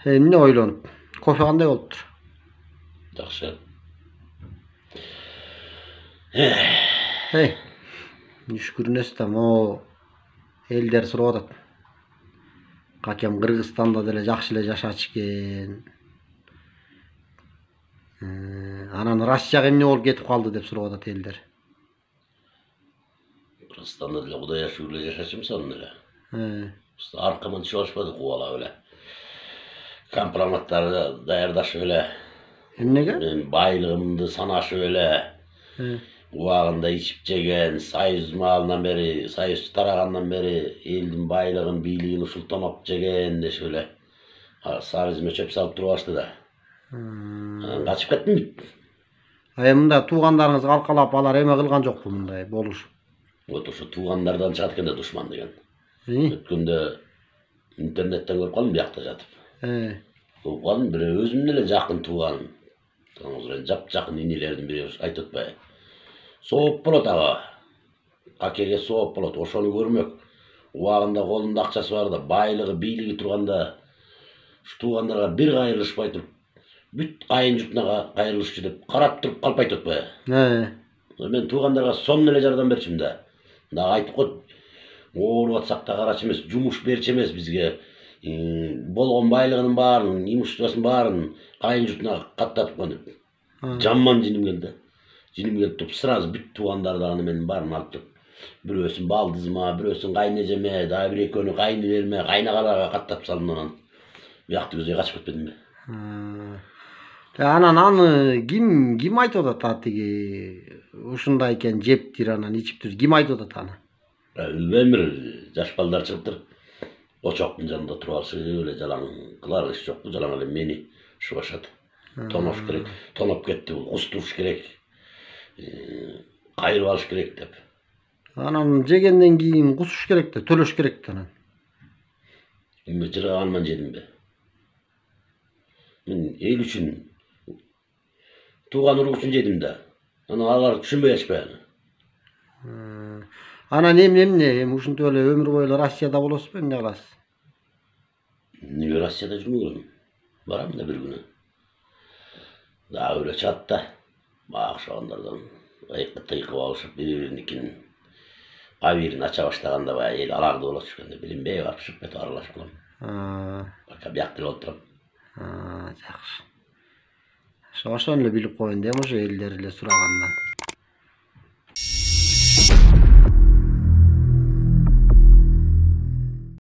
Эмне ойлонуп? Кофе кандай болуптур? Жакшы. Үшкүрүнөсүз да могу элдер сурап атат. Какем Кыргызстанда деле жакшы эле жашачу экен. Анан Россияга эмне болуп кетип калды деп сурап атат элдер. Кыргызстанда деле Кудай ашыгы эле жашачумуз анын эле. Аркаман түшүп алышпадык убалап эле. Компроматтарды даярдашып эле. Эмнеге? Мен байлыгымды санашып эле. Убагында ичип жеген, союз маалынан бери, союз тарагандан бери элдин байлыгын, бийлигин ушул тоноп жеген дешип эле. Сарызыма чөп салып туруп алышты да. Качып кеттим бүт. Мында туугандарыңыз калкалап алар эме кылган жокпу мындай болуш? Вот ошо туугандардан чыгат экен да душман деген. Өткөндө интернеттен көрүп калдым биякта жатып. Көрүп калдым бир өзүмдүн эле жакын тууганым. Жап жакын инилердин бири айтып атпайбы. Сооп болот ага. Акеге сооп болот, ошону көрмөк. Убагында колунда акчасы бар да, байлыгы, бийлиги турганда ушу туугандарга бир кайрылышпай туруп, бүт айын журтуна кайрылышчу деп карап туруп калп айтып атпайбы. Мен туугандарга сонун эле жардам берчимин да. Дагы айтып коет, ооруп атсак да карачу эмес, жумуш берчү эмес бизге. Болгон байлыгынын баарын, имуществосунун баарын айын журтуна каттатып коет деп. Жаман жиним келди. Жиним келип туруп сразу бүт туугандарды аны менин баарын алып туруп, бирөөсүн балдызыма, бирөөсүн кайнэжеме, дагы бир экөөнү кайнэнелериме, кайнагаларга каттатып салдым анан. Биякты көзөй качып кетпедимби? Анан аны ким айтып атат тиги ушундай экен жептир анан ичиптир. Ким айтып атат аны? Билбейм, бир жаш балдар чыгыптыр. Очоктун жанында туруп алышып эле жалаң кылар иш жокпу, жалаң эле мени шубашат. Тонош керек, тоноп кетти бул, кустуруш керек. Кайрып алыш керек деп. Анан жегенден кийин кусуш керек да, төлөш керек да анан. Эми жыргаганыман жедимби? Мен эл үчүн, тууган урук үчүн жедим да. Анан алар түшүнбөй атышпайбы? Анан эмне ушинтип эле өмүр бою эле Россияда болосузбу, эмне кыласыз? Эмнеге Россияда жүрмөй көрөм? Барам да бир күнү. Дагы эле чыгат да. Бак ошондордон тыйкып алышып, бири-бириникин абийирин ача баштаганда баягы эл аларды болот экен. Билинбей барып чыгып кетип аралашып калам. Пока биякта эле отурам. Жакшы. Ошону эле билип коеюн дейм, ошо элдер эле сурагандан.